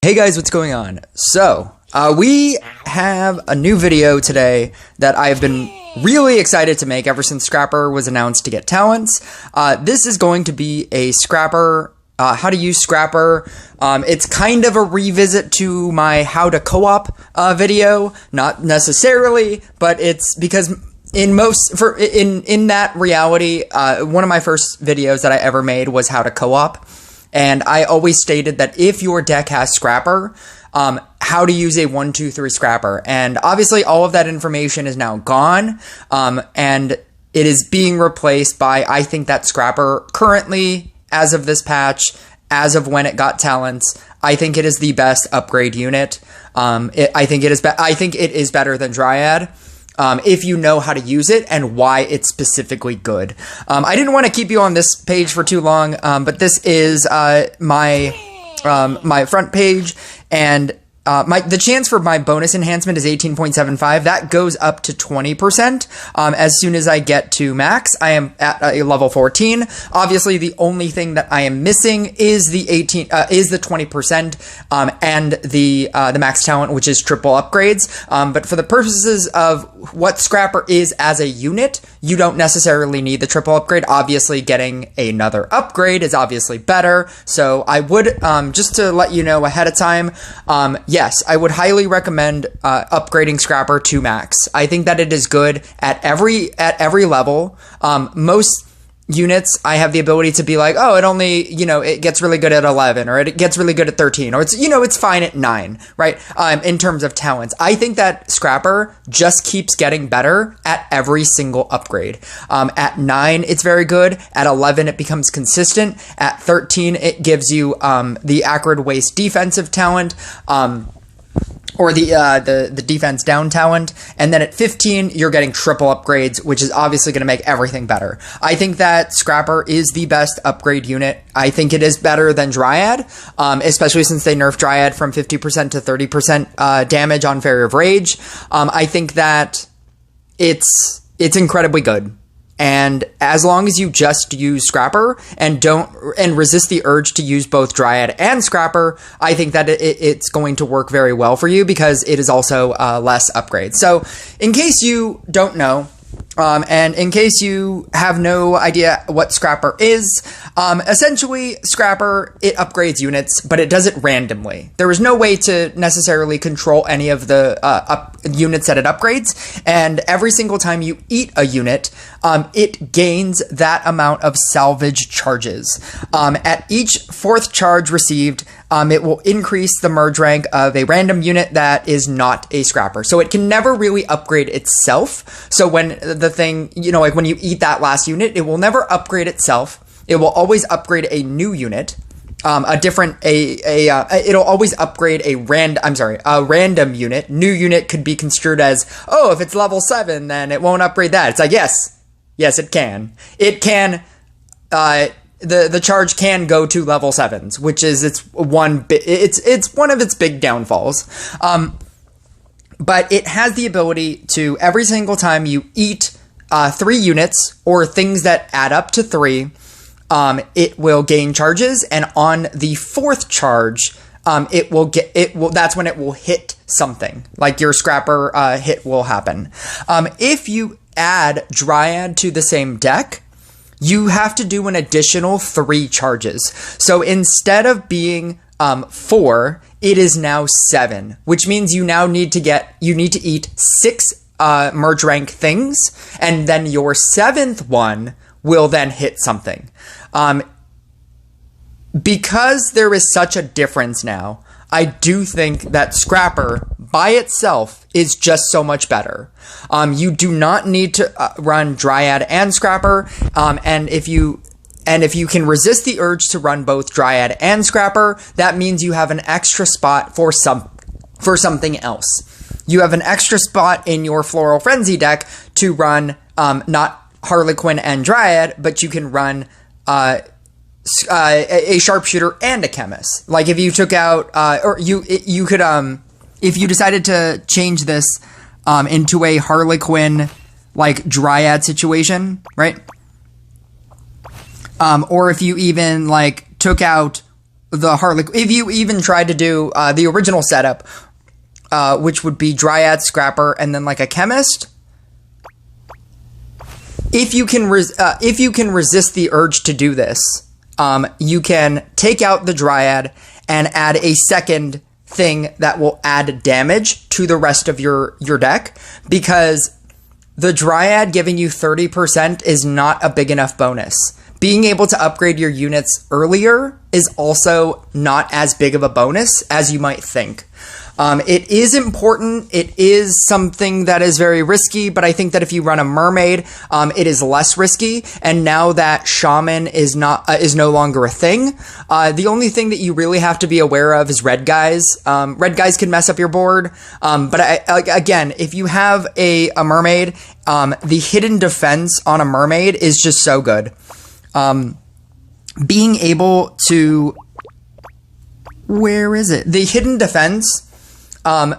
Hey guys, what's going on? So, we have a new video today that I've been really excited to make ever since Scrapper was announced to get talents. This is going to be a Scrapper, how to use Scrapper. It's kind of a revisit to my how to co-op video, not necessarily, but it's because in that reality, one of my first videos that I ever made was how to co-op. And I always stated that if your deck has Scrapper, how to use a 1, 2, 3 Scrapper. And obviously all of that information is now gone, and it is being replaced by, I think that Scrapper currently, as of this patch, as of when it got talents, I think it is the best upgrade unit. I think it is better than Dryad. If you know how to use it and why it's specifically good. I didn't want to keep you on this page for too long, but this is my front page, and the chance for my bonus enhancement is 18.75. That goes up to 20% as soon as I get to max. I am at a level 14. Obviously, the only thing that I am missing is the 20% and the max talent, which is triple upgrades. But for the purposes of what Scrapper is as a unit, you don't necessarily need the triple upgrade. Obviously, getting another upgrade is obviously better. So I would, just to let you know ahead of time, yes, I would highly recommend upgrading Scrapper to max. I think that it is good at every level. Most units, I have the ability to be like, oh, it only, it gets really good at 11, or it gets really good at 13, or it's fine at 9, right? In terms of talents. I think that Scrapper just keeps getting better at every single upgrade. At 9, it's very good. At 11, it becomes consistent. At 13, it gives you the Acrid Waste defensive talent, or the defense down talent, and then at 15, you're getting triple upgrades, which is obviously going to make everything better. I think that Scrapper is the best upgrade unit. I think it is better than Dryad, especially since they nerfed Dryad from 50% to 30% damage on Fairy of Rage. I think that it's incredibly good. And as long as you just use Scrapper and resist the urge to use both Dryad and Scrapper, I think that it's going to work very well for you because it is also less upgrades. So in case you don't know, and in case you have no idea what Scrapper is, essentially Scrapper, it upgrades units, but it does it randomly. There is no way to necessarily control any of the units that it upgrades, and every single time you eat a unit, it gains that amount of salvage charges. At each 4th charge received, it will increase the merge rank of a random unit that is not a Scrapper. So it can never really upgrade itself. So when the thing, like when you eat that last unit, it will never upgrade itself. It will always upgrade a new unit. It'll always upgrade a random unit. New unit could be construed as, oh, if it's level 7, then it won't upgrade that. It's like, yes, it can. It can, the charge can go to level 7s, which is it's one of its big downfalls. But it has the ability to, every single time you eat 3 units or things that add up to 3, it will gain charges, and on the 4th charge, that's when it will hit something, like your Scrapper hit will happen. If you add Dryad to the same deck, you have to do an additional 3 charges. So instead of being 4, it is now 7, which means you now need to eat 6 merge rank things, and then your 7th one will then hit something. Because there is such a difference now, I do think that Scrapper by itself is just so much better. You do not need to run Dryad and Scrapper, and if you can resist the urge to run both Dryad and Scrapper, that means you have an extra spot for something else. You have an extra spot in your Floral Frenzy deck to run not Harlequin and Dryad, but you can run a Sharpshooter and a Chemist. Like if you took out, or you could, if you decided to change this into a Harlequin like Dryad situation, right? Or if you even like took out the Heartless, if you even tried to do the original setup, which would be Dryad, Scrapper, and then like a Chemist, if you can resist the urge to do this, you can take out the Dryad and add a second thing that will add damage to the rest of your deck, because the Dryad giving you 30% is not a big enough bonus. Being able to upgrade your units earlier is also not as big of a bonus as you might think. It is important. It is something that is very risky, but I think that if you run a Mermaid, it is less risky. And now that Shaman is no longer a thing, the only thing that you really have to be aware of is red guys. Red guys can mess up your board. But again, if you have a Mermaid, the hidden defense on a Mermaid is just so good. Being able to, where is it? The hidden defense,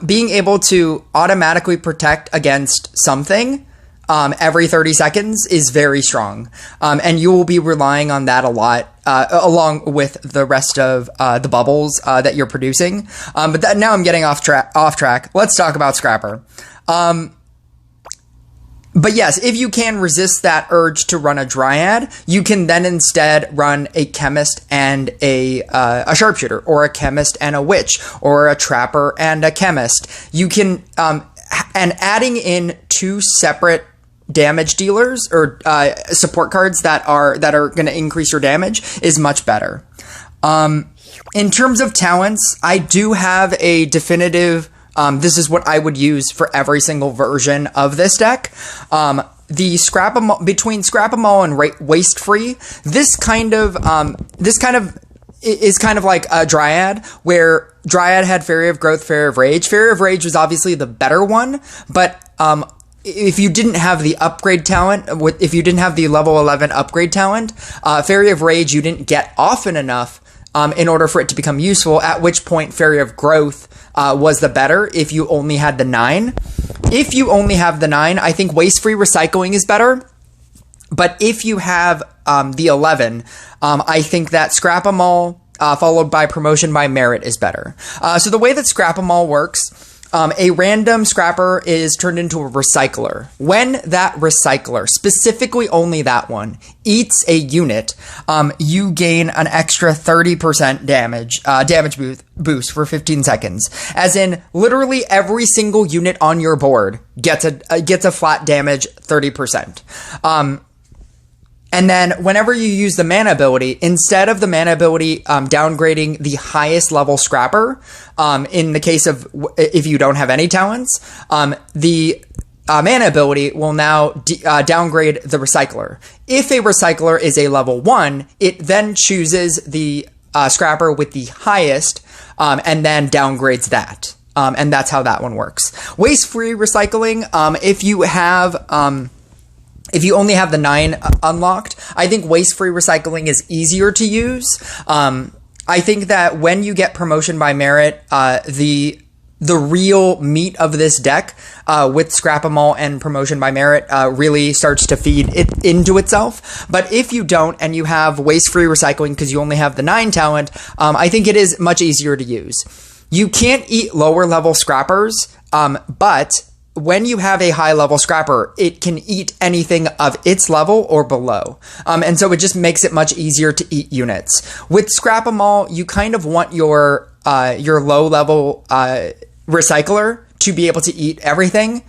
being able to automatically protect against something every 30 seconds is very strong. And you will be relying on that a lot, along with the rest of the bubbles that you're producing. But now I'm getting off track. Let's talk about Scrapper. But yes, if you can resist that urge to run a Dryad, you can then instead run a Chemist and a Sharpshooter, or a Chemist and a Witch, or a Trapper and a Chemist. You can, and adding in 2 separate damage dealers or support cards that are going to increase your damage is much better. In terms of talents, I do have a definitive. This is what I would use for every single version of this deck. The between Scrap-A-Mole and Waste Free, this kind of is kind of like a Dryad, where Dryad had Fairy of Growth, Fairy of Rage. Fairy of Rage was obviously the better one, but if you didn't have the upgrade talent, if you didn't have the level 11 upgrade talent, Fairy of Rage you didn't get often enough in order for it to become useful, at which point Fairy of Growth was the better if you only had the 9. If you only have the 9, I think Waste-Free Recycling is better. But if you have the 11, I think that Scrap-A-Mole followed by Promotion by Merit is better. So the way that Scrap-A-Mole works, a random scrapper is turned into a recycler. When that recycler, specifically only that one, eats a unit, you gain an extra 30% damage boost for 15 seconds. As in, literally every single unit on your board gets a flat damage 30%. And then whenever you use the mana ability, instead of the mana ability downgrading the highest level scrapper, in the case of if you don't have any talents, the mana ability will now downgrade the recycler. If a recycler is a level 1, it then chooses the scrapper with the highest and then downgrades that. And that's how that one works. Waste-free recycling, if you only have the 9 unlocked, I think Waste-Free Recycling is easier to use. I think that when you get Promotion by Merit, the real meat of this deck with Scrap-A-Mole and Promotion by Merit really starts to feed it into itself. But if you don't and you have Waste-Free Recycling because you only have the 9 talent, I think it is much easier to use. You can't eat lower level scrappers, but when you have a high level scrapper, it can eat anything of its level or below. And so it just makes it much easier to eat units. With Scrap-A-Mole, you kind of want your low level recycler to be able to eat everything,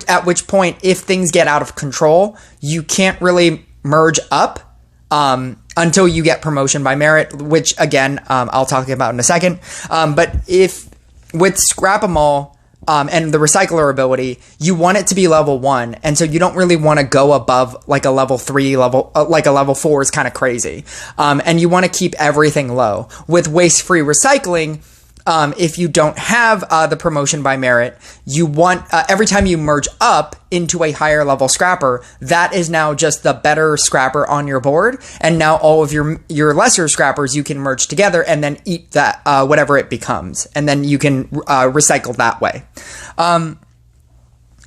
at which point, if things get out of control, you can't really merge up until you get Promotion by Merit, which again, I'll talk about in a second. But if with Scrap-A-Mole, and the recycler ability, you want it to be level 1, and so you don't really want to go above like a level 3 level, like a level 4 is kind of crazy. And you want to keep everything low. With Waste-Free Recycling, if you don't have the Promotion by Merit, you want every time you merge up into a higher level scrapper, that is now just the better scrapper on your board, and now all of your lesser scrappers you can merge together and then eat that whatever it becomes, and then you can recycle that way.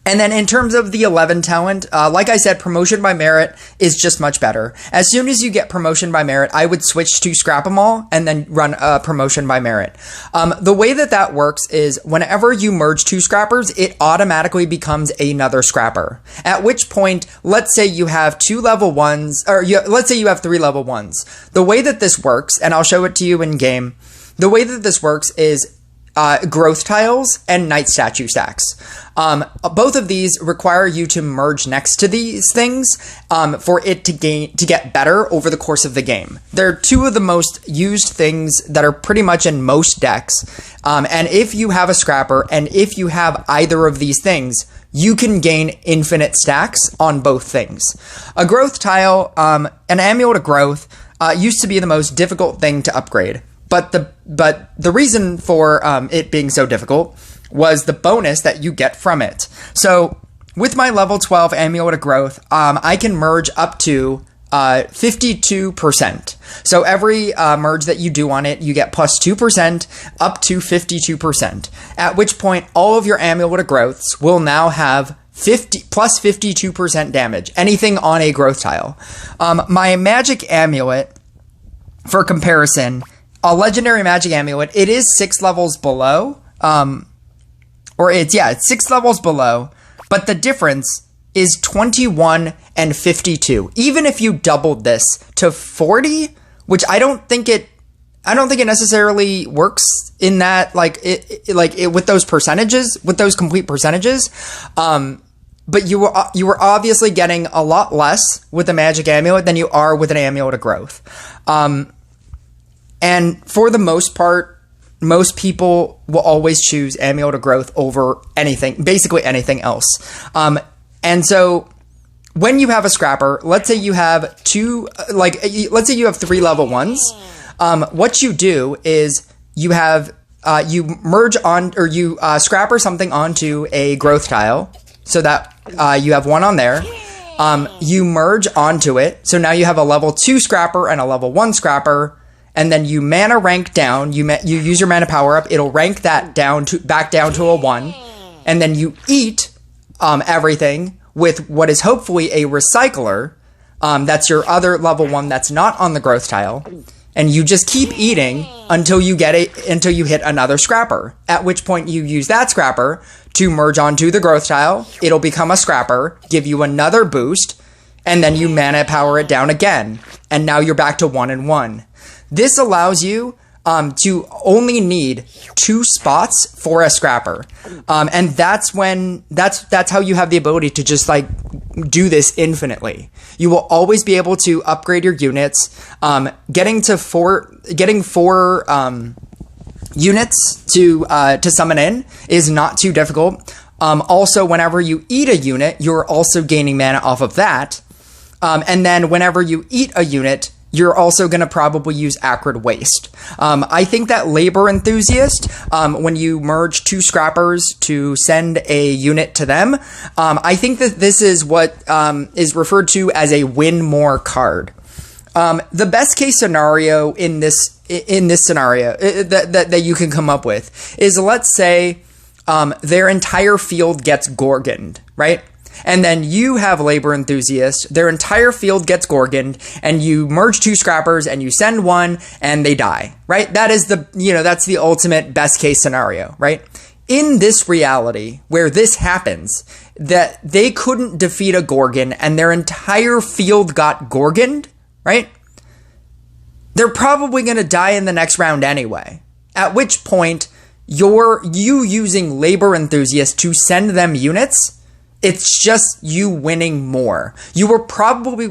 And then in terms of the 11 talent, like I said, promotion by merit is just much better. As soon as you get promotion by merit, I would switch to scrap 'em all and then run a promotion by merit. The way that works is whenever you merge two scrappers, it automatically becomes another scrapper. At which point, let's say you have two level 1s, or let's say you have 3 level 1s. The way that this works, and I'll show it to you in game, the way that this works is growth tiles and night statue stacks. Both of these require you to merge next to these things for it to get better over the course of the game. They're two of the most used things that are pretty much in most decks. And if you have a scrapper and if you have either of these things, you can gain infinite stacks on both things. A growth tile, an amulet of growth, used to be the most difficult thing to upgrade. But the reason for it being so difficult was the bonus that you get from it. So with my level 12 amulet of growth, I can merge up to 52%. So every merge that you do on it, you get plus 2% up to 52%. At which point, all of your amulet of growths will now have plus 52% damage. Anything on a growth tile. My magic amulet, for comparison, a legendary magic amulet, it is 6 levels below, it's 6 levels below, but the difference is 21 and 52. Even if you doubled this to 40, which I don't think it necessarily works in that, with those percentages, with those complete percentages, but you were obviously getting a lot less with a magic amulet than you are with an amulet of growth. And for the most part, most people will always choose amulet of growth over anything, basically anything else. And so when you have a scrapper, let's say you have let's say you have 3 level 1s. What you do is you merge on, or you scrapper something onto a growth tile so that you have one on there. You merge onto it. So now you have a level 2 scrapper and a level 1 scrapper. And then you mana rank down, you use your mana power up, it'll rank that back down to a 1, and then you eat everything with what is hopefully a recycler, that's your other level 1 that's not on the growth tile, and you just keep eating until you hit another scrapper, at which point you use that scrapper to merge onto the growth tile, it'll become a scrapper, give you another boost, and then you mana power it down again, and now you're back to 1 and 1. This allows you to only need 2 spots for a scrapper. And that's how you have the ability to just do this infinitely. You will always be able to upgrade your units. Getting 4 units to summon in is not too difficult. Also, whenever you eat a unit, you're also gaining mana off of that. And then whenever you eat a unit, you're also going to probably use Acrid Waste. I think that Labor Enthusiast, when you merge 2 scrappers to send a unit to them, I think that this is what is referred to as a win more card. The best case scenario in this scenario that you can come up with is, let's say their entire field gets Gorgoned, right? And then you have Labor Enthusiast, their entire field gets Gorgoned, and you merge 2 scrappers and you send 1 and they die, right? That is that's the ultimate best case scenario, right? In this reality where this happens, that they couldn't defeat a Gorgon and their entire field got Gorgoned, right? They're probably going to die in the next round anyway. At which point, you using Labor Enthusiast to send them units, it's just you winning more. You were probably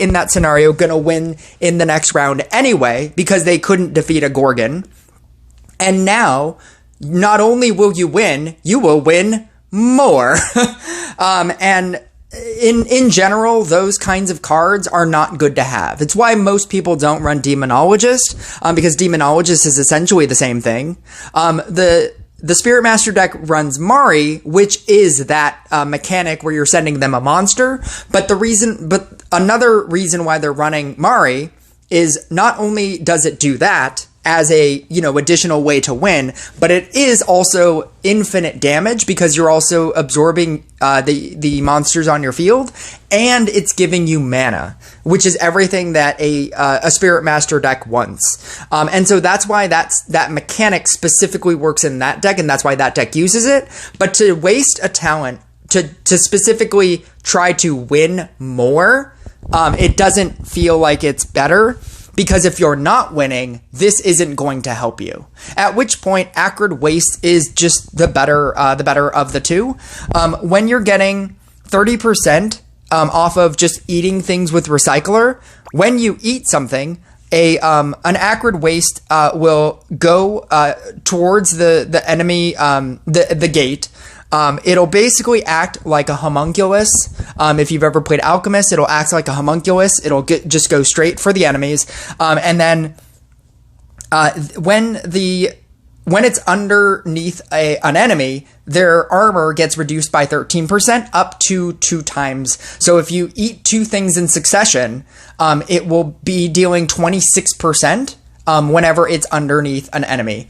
in that scenario going to win in the next round anyway because they couldn't defeat a Gorgon. And now, not only will you win, you will win more. And in general, those kinds of cards are not good to have. It's why most people don't run Demonologist, because Demonologist is essentially the same thing. The Spirit Master deck runs Mari, which is that mechanic where you're sending them a monster. But another reason why they're running Mari is not only does it do that, as a, you know, additional way to win, but it is also infinite damage because you're also absorbing the monsters on your field, and it's giving you mana, which is everything that a Spirit Master deck wants. And so that's why that mechanic specifically works in that deck, and that's why that deck uses it. But to waste a talent to specifically try to win more, it doesn't feel like it's better. Because if you're not winning, this isn't going to help you. At which point, Acrid Waste is just the better of the two. When you're getting 30% off of just eating things with Recycler, when you eat something, an Acrid Waste will go towards the enemy, the gate. It'll basically act like a homunculus. If you've ever played Alchemist, it'll act like a homunculus. It'll just go straight for the enemies. And then when it's underneath an enemy, their armor gets reduced by 13% up to 2 times. So if you eat 2 things in succession, it will be dealing 26%. Whenever it's underneath an enemy.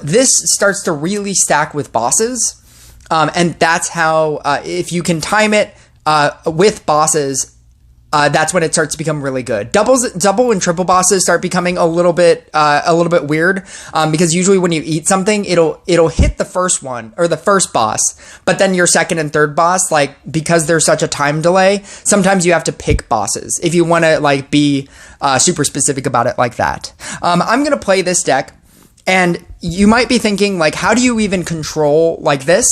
This starts to really stack with bosses. And that's how, if you can time it with bosses, that's when it starts to become really good. Double and triple bosses start becoming a little bit weird, because usually when you eat something, it'll hit the first one or the first boss, but then your second and third boss, like, because there's such a time delay, sometimes you have to pick bosses if you want to like be super specific about it like that. I'm gonna play this deck. And you might be thinking, like, how do you even control like this?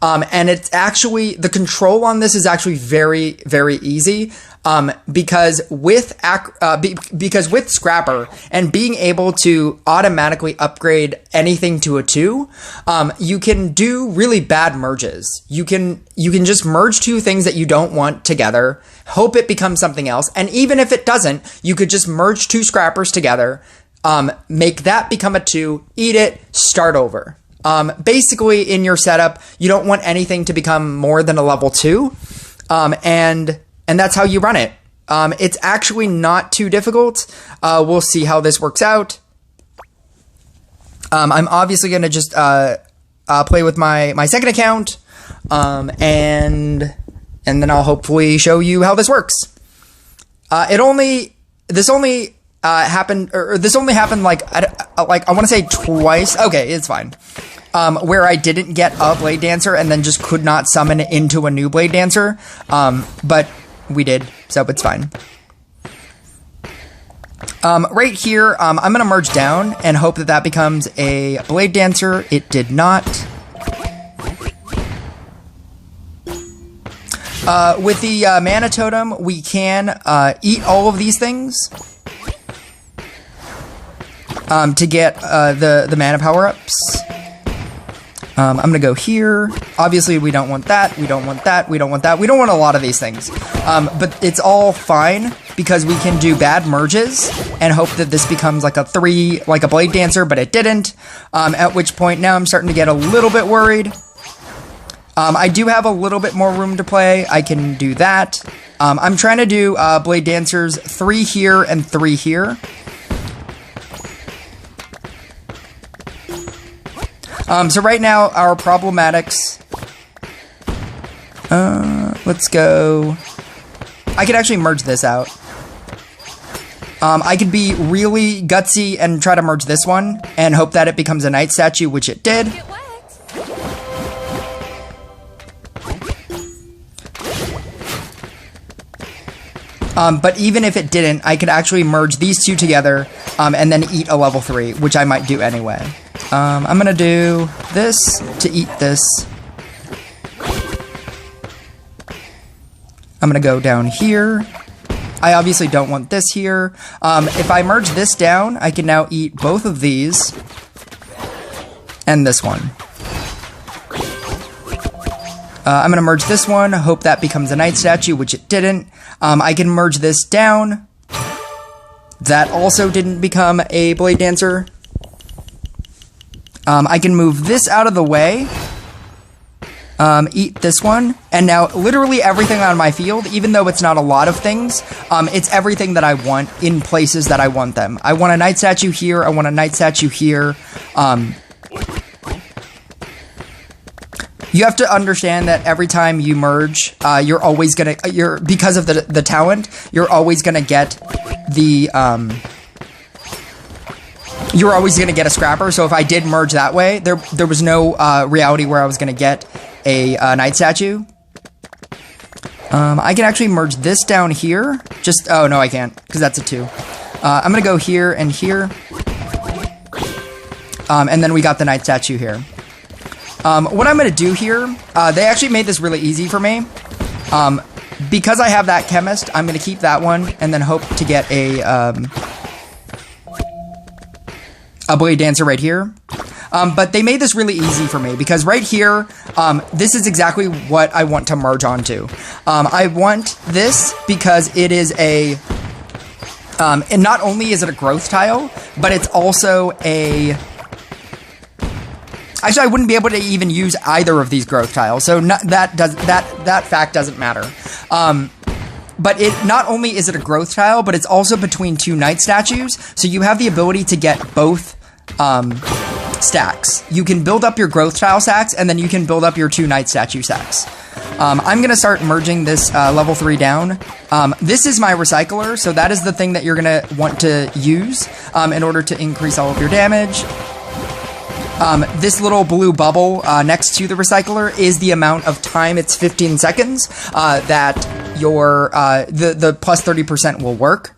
And it's actually, the control on this is actually very, very easy. Because with Scrapper and being able to automatically upgrade anything to a 2, you can do really bad merges. You can just merge 2 things that you don't want together, hope it becomes something else. And even if it doesn't, you could just merge 2 Scrappers together, make that become a 2, eat it, start over. Basically, in your setup, you don't want anything to become more than a level 2, and that's how you run it. It's actually not too difficult. We'll see how this works out. I'm obviously going to just play with my second account, and then I'll hopefully show you how this works. This only happened like I want to say twice. Okay, it's fine. Where I didn't get a Blade Dancer and then just could not summon it into a new Blade Dancer. But we did, so it's fine. Right here, I'm going to merge down and hope that becomes a Blade Dancer. It did not. With the Mana Totem, we can eat all of these things to get the mana power-ups. I'm going to go here. Obviously, we don't want that. We don't want that. We don't want that. We don't want a lot of these things. But it's all fine because we can do bad merges and hope that this becomes like a 3, like a Blade Dancer, but it didn't. At which point now I'm starting to get a little bit worried. I do have a little bit more room to play. I can do that. I'm trying to do Blade Dancers 3 here and 3 here. So right now, our problematics, let's go, I could actually merge this out. I could be really gutsy and try to merge this one, and hope that it becomes a Knight statue, which it did. But even if it didn't, I could actually merge these 2 together, and then eat a level 3, which I might do anyway. I'm gonna do this to eat this. I'm gonna go down here. I obviously don't want this here. If I merge this down, I can now eat both of these and this one. I'm gonna merge this one, hope that becomes a Knight statue, which it didn't. I can merge this down. That also didn't become a Blade Dancer. I can move this out of the way. Eat this one, and now literally everything on my field, even though it's not a lot of things, it's everything that I want in places that I want them. I want a night statue here, I want a night statue here. You have to understand that every time you merge, you're always gonna, because of the talent, you're always gonna get you're always gonna get a scrapper. So if I did merge that way, there was no reality where I was gonna get a night statue. I can actually merge this down here. Oh no, I can't, because that's a 2. I'm gonna go here and here. And then we got the night statue here. What I'm gonna do here, they actually made this really easy for me. Because I have that chemist, I'm gonna keep that one and then hope to get a blade dancer right here. But they made this really easy for me because right here, this is exactly what I want to merge onto. I want this because it is and not only is it a growth tile, but it's also actually, I wouldn't be able to even use either of these growth tiles, so that fact doesn't matter. But it not only is it a growth tile, but it's also between 2 night statues, so you have the ability to get both stacks. You can build up your growth tile stacks, and then you can build up your 2 night statue stacks. I'm going to start merging this level 3 down. This is my recycler, so that is the thing that you're going to want to use in order to increase all of your damage. This little blue bubble next to the recycler is the amount of time, it's 15 seconds, that your the plus 30% will work.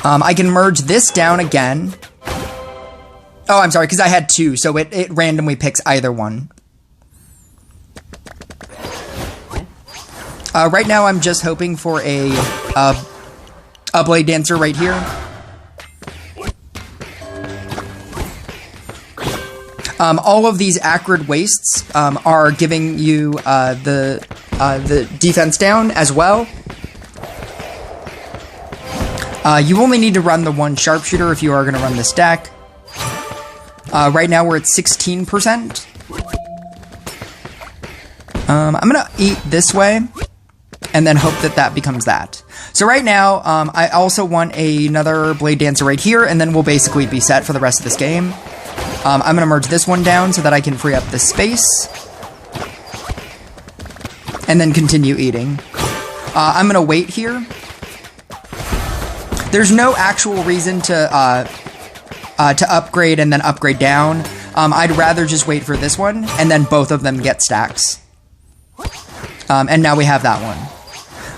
I can merge this down again. Oh, I'm sorry, because I had 2, so it randomly picks either one. Right now, I'm just hoping for a blade dancer right here. All of these acrid wastes are giving you the defense down as well. You only need to run the 1 sharpshooter if you are going to run this deck. Right now we're at 16%. I'm going to eat this way and then hope that becomes that. So right now, I also want another blade dancer right here, and then we'll basically be set for the rest of this game. I'm going to merge this one down so that I can free up this space. And then continue eating. I'm going to wait here. There's no actual reason to upgrade and then upgrade down. I'd rather just wait for this one, and then both of them get stacks. And now we have that one.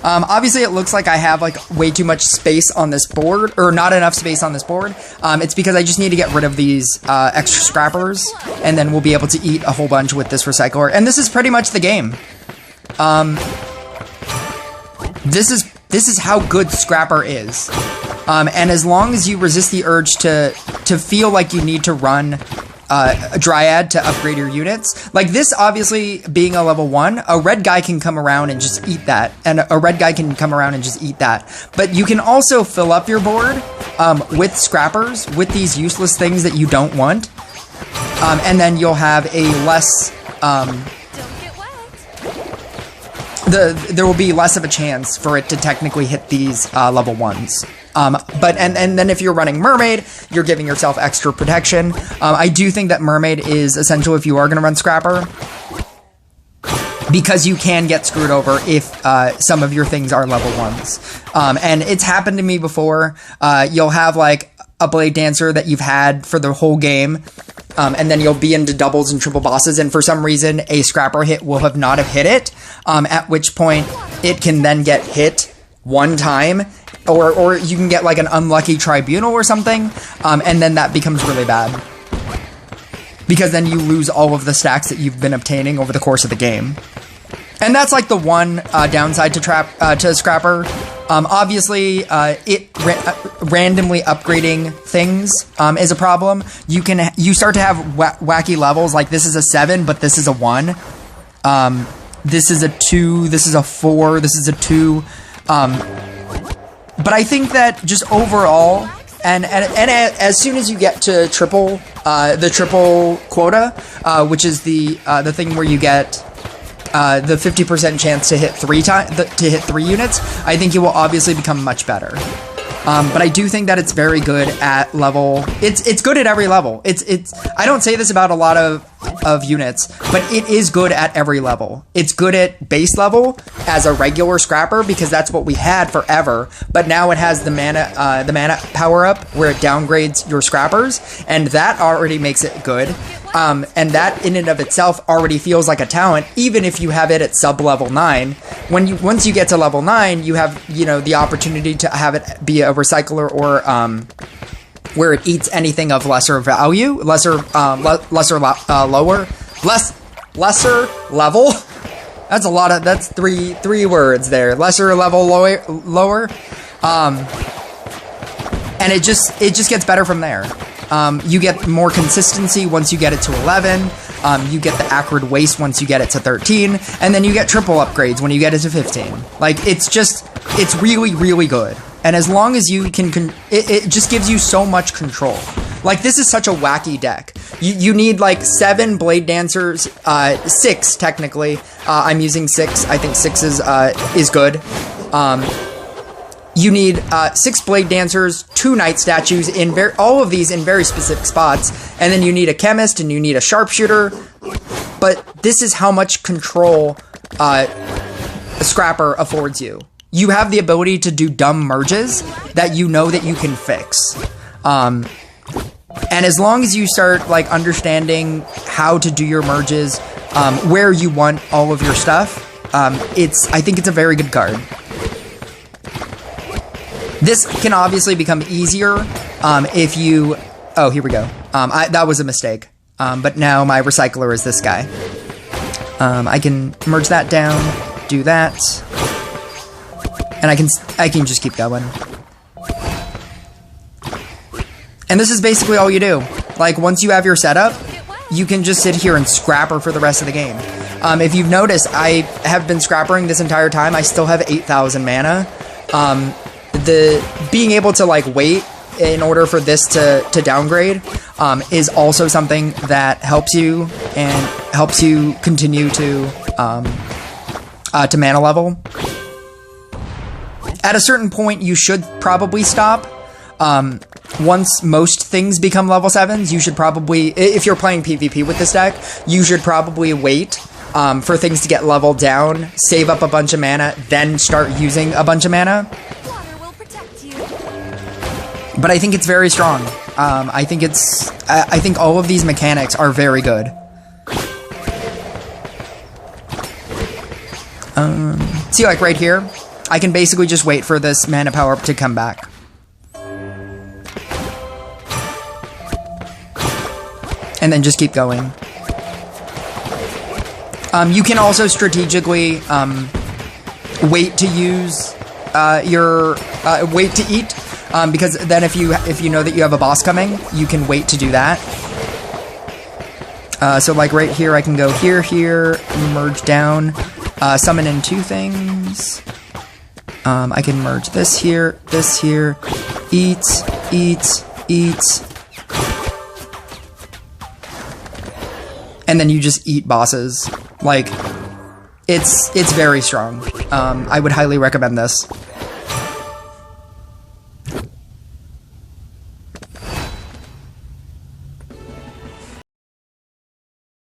Obviously, it looks like I have like way too much space on this board, or not enough space on this board. It's because I just need to get rid of these extra scrappers, and then we'll be able to eat a whole bunch with this recycler. And this is pretty much the game. This is how good Scrapper is. And as long as you resist the urge to feel like you need to run a Dryad to upgrade your units. Like this, obviously, being a level 1, a red guy can come around and just eat that. And a red guy can come around and just eat that. But you can also fill up your board with scrappers, with these useless things that you don't want. And then you'll have a less... there will be less of a chance for it to technically hit these level 1s. But then if you're running Mermaid, you're giving yourself extra protection. I do think that Mermaid is essential if you are going to run Scrapper, because you can get screwed over if some of your things are level 1s. And it's happened to me before. You'll have like a Blade Dancer that you've had for the whole game, and then you'll be into doubles and triple bosses, and for some reason a Scrapper hit will not have hit it, at which point it can then get hit one time, or you can get like an unlucky tribunal or something, and then that becomes really bad, because then you lose all of the stacks that you've been obtaining over the course of the game. And that's like the one downside to Scrapper. Obviously, randomly upgrading things is a problem. You start to have wacky levels, like this is a 7, but this is a 1. This is a 2, this is a 4, this is a 2. But I think that just overall, as soon as you get to the triple quota, which is the thing where you get the 50% chance to hit three units, I think it will obviously become much better. But I do think that it's very good at level. It's good at every level. I don't say this about a lot of units, but it is good at every level. It's good at base level as a regular scrapper because that's what we had forever. But now it has the mana power up where it downgrades your scrappers, and that already makes it good. And that in and of itself already feels like a talent, even if you have it at sub level 9. Once you get to level 9, you have the opportunity to have it be a recycler or where it eats anything of lesser value, lesser level. That's a lot of, that's three words there. Lesser level lower. And it just gets better from there. You get more consistency once you get it to 11. You get the acrid waste once you get it to 13, and then you get triple upgrades when you get it to 15. Like, it's really, really good. And as long as you can, it just gives you so much control. Like, this is such a wacky deck. You need like 7 Blade Dancers, 6 technically. I'm using 6. I think 6 is good. You need 6 Blade Dancers, 2 Knight Statues, all of these in very specific spots, and then you need a Chemist and you need a Sharpshooter. But this is how much control a Scrapper affords you. You have the ability to do dumb merges that you know that you can fix. And as long as you start like understanding how to do your merges, where you want all of your stuff, I think it's a very good card. This can obviously become easier if you... Oh, here we go. That was a mistake. But now my recycler is this guy. I can merge that down, do that, and I can just keep going. And this is basically all you do. Like, once you have your setup, you can just sit here and scrapper for the rest of the game. If you've noticed, I have been scrappering this entire time. I still have 8,000 mana. Being able to like wait in order for this to downgrade is also something that helps you and helps you continue to mana level. At a certain point, you should probably stop. Once most things become level 7s, you should probably, if you're playing PvP with this deck, you should probably wait for things to get leveled down, save up a bunch of mana, then start using a bunch of mana. But I think it's very strong. I think all of these mechanics are very good. See, like right here, I can basically just wait for this mana power up to come back. And then just keep going. You can also strategically wait to use wait to eat. Because then if you know that you have a boss coming, you can wait to do that. So like right here, I can go here, merge down, summon in 2 things. I can merge this here, eat. And then you just eat bosses. Like, it's very strong. I would highly recommend this.